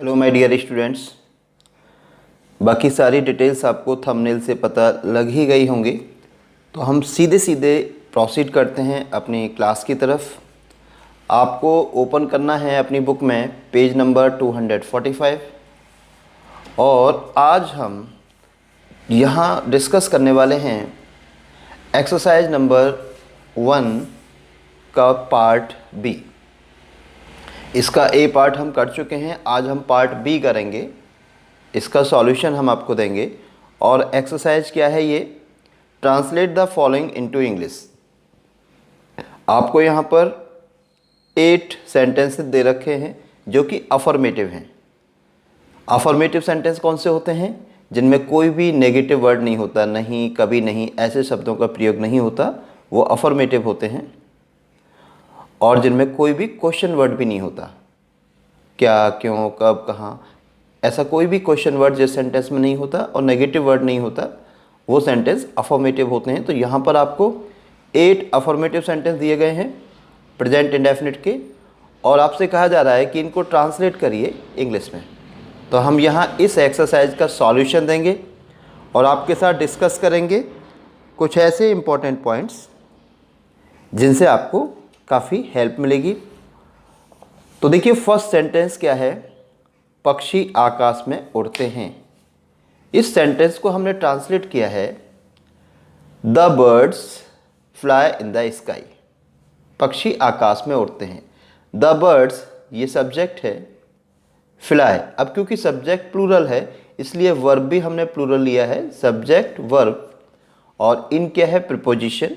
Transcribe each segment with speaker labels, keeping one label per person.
Speaker 1: Hello my dear students. बाकी सारी details आपको थंबनेल से पता लग ही गई होंगी, तो हम सीधे सीधे प्रोसीड करते हैं अपनी क्लास की तरफ। आपको ओपन करना है अपनी बुक में पेज नंबर 245 और आज हम यहाँ डिस्कस करने वाले हैं एक्सरसाइज नंबर 1 का पार्ट बी। इसका ए पार्ट हम कर चुके हैं, आज हम पार्ट बी करेंगे। इसका सॉल्यूशन हम आपको देंगे और एक्सरसाइज क्या है ये, translate the following into English. आपको यहाँ पर 8 सेंटेंसेस दे रखे हैं जो कि अफर्मेटिव हैं। अफर्मेटिव सेंटेंस कौन से होते हैं? जिनमें कोई भी नेगेटिव वर्ड नहीं होता, नहीं, कभी नहीं, ऐसे शब्दों का प्रयोग नहीं होता, वो अफर्मेटिव होते हैं। और जिनमें कोई भी क्वेश्चन वर्ड भी नहीं होता, क्या, क्यों, कब, कहाँ, ऐसा कोई भी क्वेश्चन वर्ड जिस सेंटेंस में नहीं होता और नेगेटिव वर्ड नहीं होता, वो सेंटेंस अफर्मेटिव होते हैं। तो यहाँ पर आपको 8 अफर्मेटिव सेंटेंस दिए गए हैं प्रेजेंट इंडेफिनिट के, और आपसे कहा जा रहा है कि इनको ट्रांसलेट करिए इंग्लिश में। तो हम यहाँ इस एक्सरसाइज का सॉल्यूशन देंगे और आपके साथ डिस्कस करेंगे कुछ ऐसे इम्पोर्टेंट पॉइंट्स जिनसे आपको काफ़ी हेल्प मिलेगी। तो देखिए, फर्स्ट सेंटेंस क्या है, पक्षी आकाश में उड़ते हैं। इस सेंटेंस को हमने ट्रांसलेट किया है the birds fly in the sky. पक्षी आकाश में उड़ते हैं। द बर्ड्स ये सब्जेक्ट है, फ्लाई, अब क्योंकि सब्जेक्ट प्लूरल है इसलिए वर्ब भी हमने प्लूरल लिया है, सब्जेक्ट वर्ब, और इन क्या है preposition,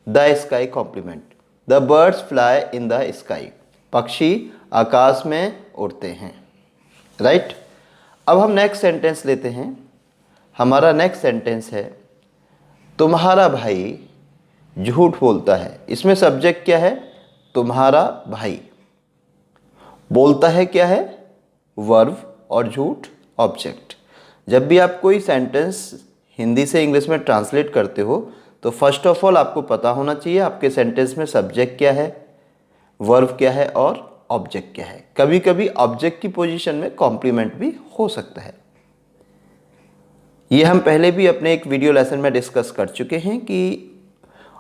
Speaker 1: the sky complement. The birds fly in the sky, पक्षी आकाश में उड़ते हैं। राइट। अब हम नेक्स्ट सेंटेंस लेते हैं। हमारा नेक्स्ट सेंटेंस है तुम्हारा भाई झूठ बोलता है। इसमें सब्जेक्ट क्या है? तुम्हारा भाई। बोलता है क्या है? वर्ब, और झूठ ऑब्जेक्ट। जब भी आप कोई सेंटेंस हिंदी से इंग्लिश में ट्रांसलेट करते हो तो फर्स्ट ऑफ ऑल आपको पता होना चाहिए आपके सेंटेंस में सब्जेक्ट क्या है, वर्ब क्या है और ऑब्जेक्ट क्या है। कभी कभी ऑब्जेक्ट की पोजीशन में कॉम्प्लीमेंट भी हो सकता है। ये हम पहले भी अपने एक वीडियो लेसन में डिस्कस कर चुके हैं कि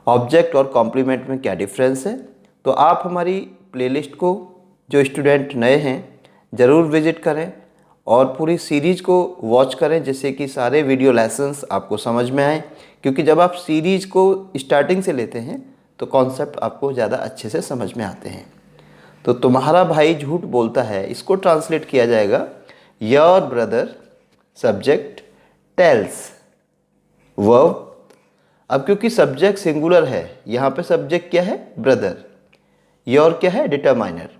Speaker 1: ऑब्जेक्ट और कॉम्प्लीमेंट में क्या डिफरेंस है। तो आप हमारी प्लेलिस्ट को, जो स्टूडेंट नए हैं, ज़रूर विजिट करें और पूरी सीरीज़ को वॉच करें जिससे कि सारे वीडियो लेसन्स आपको समझ में आए। क्योंकि जब आप सीरीज़ को स्टार्टिंग से लेते हैं तो कॉन्सेप्ट आपको ज़्यादा अच्छे से समझ में आते हैं। तो तुम्हारा भाई झूठ बोलता है, इसको ट्रांसलेट किया जाएगा your brother, subject, tells, verb. अब क्योंकि सब्जेक्ट सिंगुलर है, यहाँ पे सब्जेक्ट क्या है? ब्रदर। योर क्या है? डिटरमाइनर।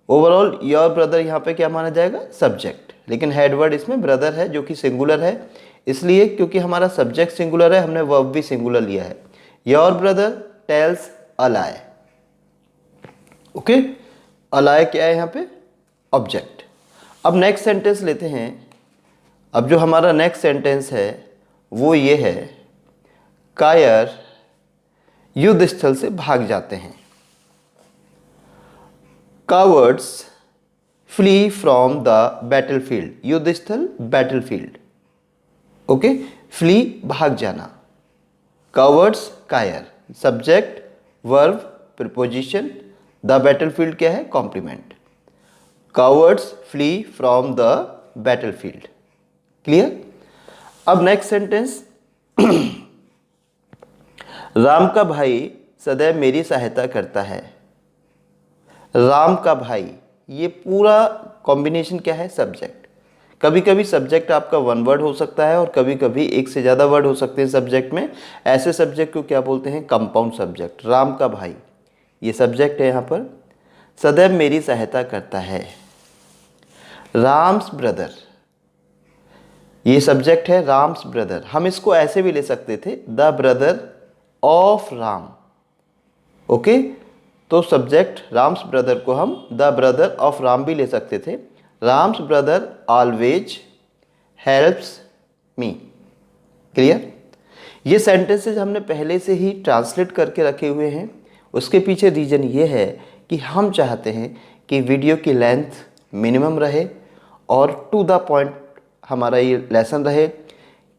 Speaker 1: ओवरऑल योर ब्रदर यहाँ पे क्या माना जाएगा? सब्जेक्ट। लेकिन हेडवर्ड इसमें ब्रदर है जो कि सिंगुलर है, इसलिए क्योंकि हमारा सब्जेक्ट सिंगुलर है हमने वर्ब भी सिंगुलर लिया है। Your brother tells a lie. Okay, a lie क्या है यहाँ पे? ऑब्जेक्ट। अब नेक्स्ट सेंटेंस लेते हैं। अब जो हमारा नेक्स्ट सेंटेंस है वो ये है, कायर युद्ध स्थल से भाग जाते हैं। Cowards flee from the battlefield. युद्ध स्थल, बैटलफील्ड। ओके, फ्ली भाग जाना। कावर्ड्स कायर, subject, verb, preposition, the battlefield क्या है? Complement. Cowards flee from the battlefield. Clear. अब नेक्स्ट सेंटेंस राम का भाई सदैव मेरी सहायता करता है। राम का भाई, ये पूरा कॉम्बिनेशन क्या है? सब्जेक्ट। कभी कभी सब्जेक्ट आपका वन वर्ड हो सकता है और कभी कभी एक से ज़्यादा वर्ड हो सकते हैं सब्जेक्ट में। ऐसे सब्जेक्ट को क्या बोलते हैं? Compound subject. राम का भाई ये सब्जेक्ट है यहाँ पर, सदैव मेरी सहायता करता है। राम्स ब्रदर ये सब्जेक्ट है, राम्स ब्रदर। हम इसको ऐसे भी ले सकते थे, the brother of Ram. Okay, तो सब्जेक्ट राम्स ब्रदर को हम द ब्रदर ऑफ राम भी ले सकते थे। Ram's brother always helps me. Clear. ये सेंटेंसेस हमने पहले से ही ट्रांसलेट करके रखे हुए हैं। उसके पीछे रीज़न ये है कि हम चाहते हैं कि वीडियो की लेंथ मिनिमम रहे और टू द पॉइंट हमारा ये लेसन रहे,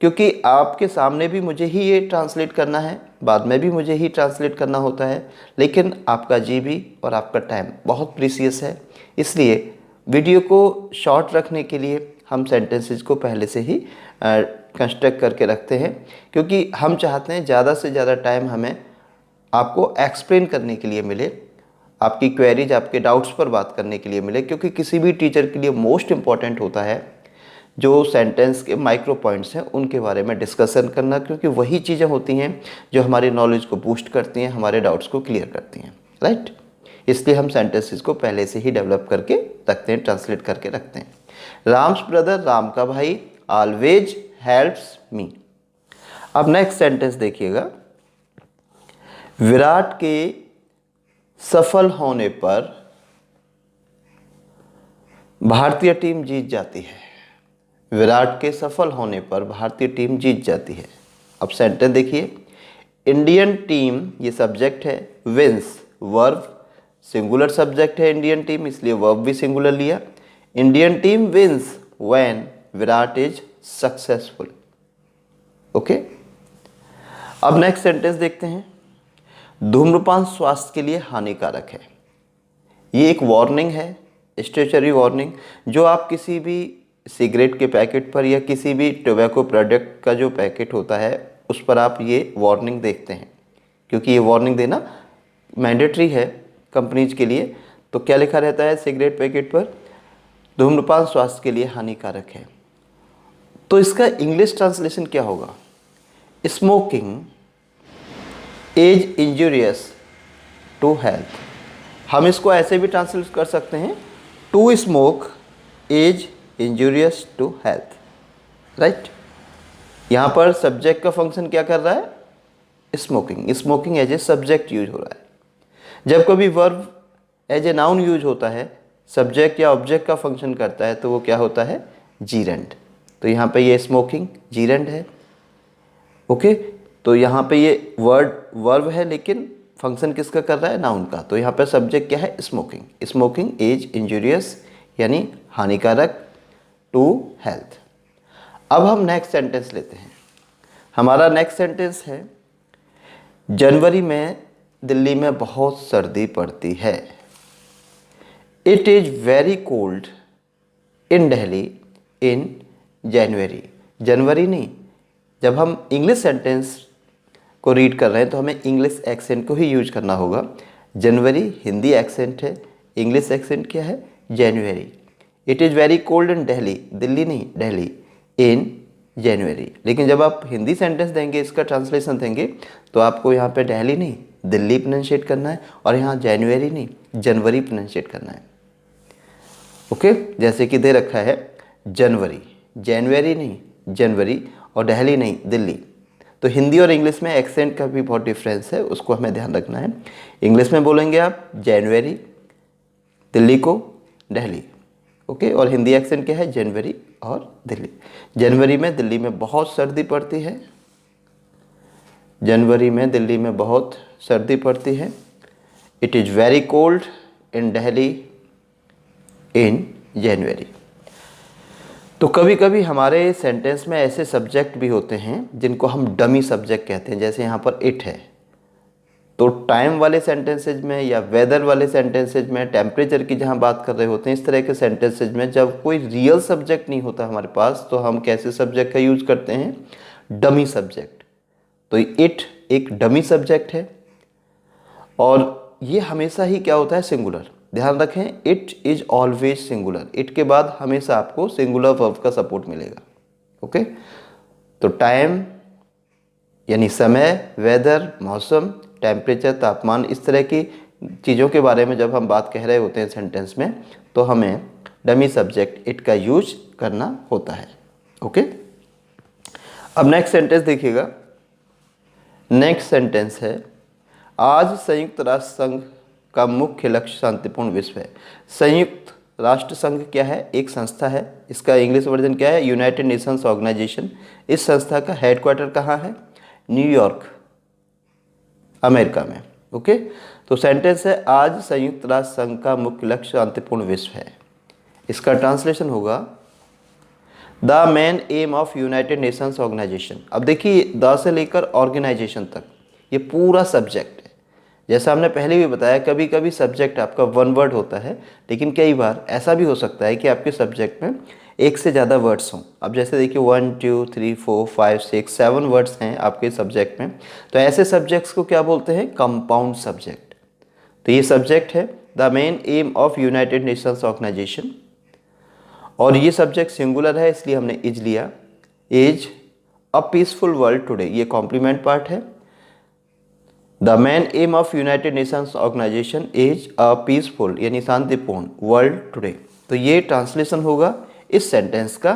Speaker 1: क्योंकि आपके सामने भी मुझे ही ये ट्रांसलेट करना है, बाद में भी मुझे ही ट्रांसलेट करना होता है, लेकिन आपका जीबी और आपका टाइम बहुत प्रीसियस है। इसलिए वीडियो को शॉर्ट रखने के लिए हम सेंटेंसेस को पहले से ही कंस्ट्रक्ट करके रखते हैं, क्योंकि हम चाहते हैं ज़्यादा से ज़्यादा टाइम हमें आपको एक्सप्लेन करने के लिए मिले, आपकी क्वेरीज, आपके डाउट्स पर बात करने के लिए मिले, क्योंकि किसी भी टीचर के लिए मोस्ट इम्पॉर्टेंट होता है जो सेंटेंस के माइक्रो पॉइंट्स हैं उनके बारे में डिस्कशन करना, क्योंकि वही चीज़ें होती हैं जो हमारी नॉलेज को बूस्ट करती हैं, हमारे डाउट्स को क्लियर करती हैं, राइट। इसलिए हम सेंटेंसेस को पहले से ही डेवलप करके रखते हैं, ट्रांसलेट करके रखते हैं। राम्स ब्रदर, राम का भाई, ऑलवेज हेल्प्स मी। अब नेक्स्ट सेंटेंस देखिएगा, विराट के सफल होने पर भारतीय टीम जीत जाती है। विराट के सफल होने पर भारतीय टीम जीत जाती है। अब सेंटेंस देखिए, इंडियन टीम ये सब्जेक्ट है, विंस वर्ब, सिंगुलर सब्जेक्ट है इंडियन टीम, इसलिए वर्ब भी सिंगुलर लिया। Indian team wins when Virat is successful. Okay, अब नेक्स्ट सेंटेंस देखते हैं, धूम्रपान स्वास्थ्य के लिए हानिकारक है। ये एक वार्निंग है, स्टेशनरी वार्निंग, जो आप किसी भी सिगरेट के पैकेट पर या किसी भी टोबैको प्रोडक्ट का जो पैकेट होता है उस पर आप ये वार्निंग देखते हैं, क्योंकि ये वार्निंग देना मैंडेटरी है कंपनीज के लिए। तो क्या लिखा रहता है सिगरेट पैकेट पर, धूम्रपान स्वास्थ्य के लिए हानिकारक है। तो इसका इंग्लिश ट्रांसलेशन क्या होगा, smoking is injurious to health. हम इसको ऐसे भी ट्रांसलेट कर सकते हैं, to smoke is injurious to health, right. यहाँ पर सब्जेक्ट का फंक्शन क्या कर रहा है, smoking, smoking as a subject use हो रहा है। जब कभी verb as a noun use होता है, सब्जेक्ट या ऑब्जेक्ट का फंक्शन करता है, तो वो क्या होता है, जीरेंड। तो यहाँ पे ये स्मोकिंग जीरेंड है। ओके, तो यहाँ पे ये वर्ब है, लेकिन फंक्शन किसका कर रहा है, नाउन का। तो यहाँ पे सब्जेक्ट क्या है, स्मोकिंग, स्मोकिंग इज इंजूरियस यानी हानिकारक टू हेल्थ। अब हम नेक्स्ट सेंटेंस लेते हैं। हमारा नेक्स्ट सेंटेंस है, जनवरी में दिल्ली में बहुत सर्दी पड़ती है। It is very cold in Delhi in January. जनवरी नहीं, जब हम इंग्लिश सेंटेंस को रीड कर रहे हैं तो हमें इंग्लिश एक्सेंट को ही यूज करना होगा। जनवरी हिंदी एक्सेंट है, इंग्लिश एक्सेंट क्या है, January. It is very cold in Delhi, Delhi नहीं दिल्ली, इन जनवरी। लेकिन जब आप हिंदी सेंटेंस देंगे, इसका ट्रांसलेशन देंगे, तो आपको यहाँ पे दिल्ली नहीं दिल्ली प्रोनाउंशिएट करना है, और यहाँ जनवरी नहीं जनवरी प्रोनाउंशिएट करना है। ओके, जैसे कि दे रखा है जनवरी, जनवरी नहीं जनवरी, और दिल्ली नहीं दिल्ली। तो हिंदी और इंग्लिश में एक्सेंट का भी बहुत डिफरेंस है, उसको हमें ध्यान रखना है। इंग्लिश में बोलेंगे आप जनवरी, दिल्ली को दिल्ली। ओके, और हिंदी एक्सेंट क्या है, जनवरी और दिल्ली। जनवरी में दिल्ली में बहुत सर्दी पड़ती है, जनवरी में दिल्ली में बहुत सर्दी पड़ती है। It is very cold in Delhi in January. तो कभी कभी हमारे सेंटेंस में ऐसे सब्जेक्ट भी होते हैं जिनको हम डमी सब्जेक्ट कहते हैं, जैसे यहाँ पर इट है। तो टाइम वाले सेंटेंसेज में या वेदर वाले सेंटेंसेज में, टेम्परेचर की जहाँ बात कर रहे होते हैं, इस तरह के सेंटेंसेज में जब कोई रियल सब्जेक्ट नहीं होता हमारे पास, तो हम कैसे सब्जेक्ट का यूज़ करते हैं, डमी सब्जेक्ट। तो इट एक डमी सब्जेक्ट है, और ये हमेशा ही क्या होता है, सिंगुलर। ध्यान रखें, it is always singular. It के बाद हमेशा आपको सिंगुलर वर्ब का सपोर्ट मिलेगा। ओके, तो टाइम यानी समय, वेदर मौसम, टेम्परेचर तापमान, इस तरह की चीज़ों के बारे में जब हम बात कह रहे होते हैं सेंटेंस में, तो हमें डमी सब्जेक्ट इट का यूज करना होता है। ओके, अब नेक्स्ट सेंटेंस देखिएगा। नेक्स्ट सेंटेंस है, आज संयुक्त राष्ट्र संघ का मुख्य लक्ष्य शांतिपूर्ण विश्व है। संयुक्त राष्ट्र संघ क्या है, एक संस्था है। इसका इंग्लिश वर्जन क्या है, यूनाइटेड नेशंस ऑर्गेनाइजेशन। इस संस्था का हेडक्वार्टर कहाँ है, न्यूयॉर्क, अमेरिका में। ओके, तो सेंटेंस है, आज संयुक्त राष्ट्र संघ का मुख्य लक्ष्य शांतिपूर्ण विश्व है। इसका ट्रांसलेशन होगा, the main aim of United Nations Organization. अब देखिए द से लेकर ऑर्गेनाइजेशन तक ये पूरा सब्जेक्ट है। जैसा हमने पहले भी बताया, कभी कभी सब्जेक्ट आपका वन वर्ड होता है, लेकिन कई बार ऐसा भी हो सकता है कि आपके सब्जेक्ट में एक से ज़्यादा वर्ड्स हों। अब जैसे देखिए 1 2 3 4 5 6 7 वर्ड्स हैं आपके सब्जेक्ट में, तो ऐसे सब्जेक्ट्स को क्या बोलते हैं? Compound subject. तो ये सब्जेक्ट है the main aim of United Nations Organization, और ये सब्जेक्ट सिंगुलर है इसलिए हमने इज लिया। Is a peaceful world today, ये कॉम्प्लीमेंट पार्ट है। The main aim of United Nations Organization is a peaceful यानी शांतिपूर्ण वर्ल्ड टुडे। तो ये ट्रांसलेशन होगा इस सेंटेंस का,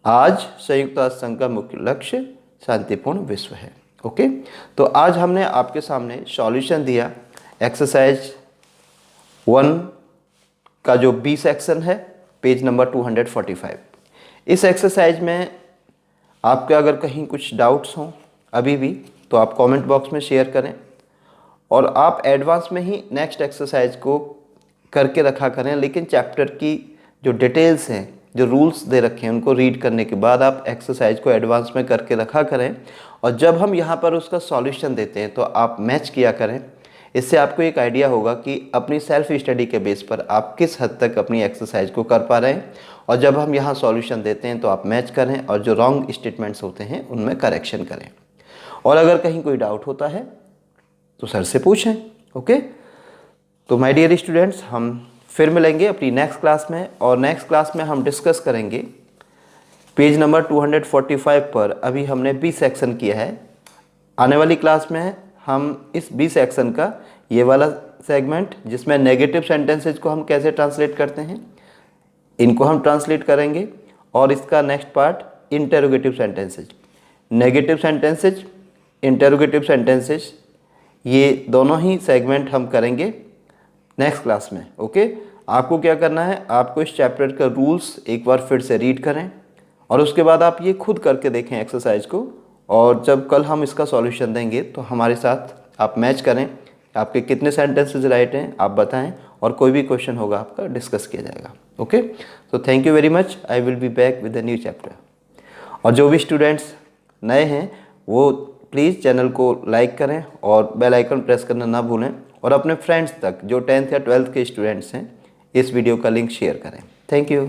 Speaker 1: आज संयुक्त राष्ट्र संघ का मुख्य लक्ष्य शांतिपूर्ण विश्व है। ओके, तो आज हमने आपके सामने सॉल्यूशन दिया एक्सरसाइज 1 का जो बी सेक्शन है, पेज नंबर 245। इस एक्सरसाइज में आपके अगर कहीं कुछ डाउट्स हों अभी भी, तो आप कमेंट बॉक्स में शेयर करें, और आप एडवांस में ही नेक्स्ट एक्सरसाइज को करके रखा करें। लेकिन चैप्टर की जो डिटेल्स हैं, जो रूल्स दे रखे हैं, उनको रीड करने के बाद आप एक्सरसाइज को एडवांस में करके रखा करें, और जब हम यहाँ पर उसका सॉल्यूशन देते हैं तो आप मैच किया करें। इससे आपको एक आइडिया होगा कि अपनी सेल्फ स्टडी के बेस पर आप किस हद तक अपनी एक्सरसाइज को कर पा रहे हैं, और जब हम यहाँ सॉल्यूशन देते हैं तो आप मैच करें, और जो रॉन्ग स्टेटमेंट्स होते हैं उनमें करेक्शन करें। और अगर कहीं कोई डाउट होता है तो सर से पूछें। ओके, तो माय डियर स्टूडेंट्स, हम फिर मिलेंगे अपनी नेक्स्ट क्लास में, और नेक्स्ट क्लास में हम डिस्कस करेंगे पेज नंबर 245 पर। अभी हमने बी सेक्शन किया है, आने वाली क्लास में हम इस बी सेक्शन का ये वाला सेगमेंट जिसमें नेगेटिव सेंटेंसेज को हम कैसे ट्रांसलेट करते हैं, इनको हम ट्रांसलेट करेंगे, और इसका next part interrogative sentences. Negative sentences, interrogative sentences, ये दोनों ही सेगमेंट हम करेंगे नेक्स्ट क्लास में। ओके, आपको क्या करना है, आपको इस चैप्टर का रूल्स एक बार फिर से रीड करें, और उसके बाद आप ये खुद करके देखें एक्सरसाइज को, और जब कल हम इसका सॉल्यूशन देंगे तो हमारे साथ आप मैच करें, आपके कितने सेंटेंसेस राइट हैं आप बताएं, और कोई भी क्वेश्चन होगा आपका डिस्कस किया जाएगा। ओके, तो thank you very much, I will be back with the new chapter. और जो भी स्टूडेंट्स नए हैं वो प्लीज़ चैनल को लाइक करें और बेल आइकन प्रेस करना ना भूलें, और अपने फ्रेंड्स तक जो 10th या 12th के स्टूडेंट्स हैं इस वीडियो का लिंक शेयर करें। Thank you.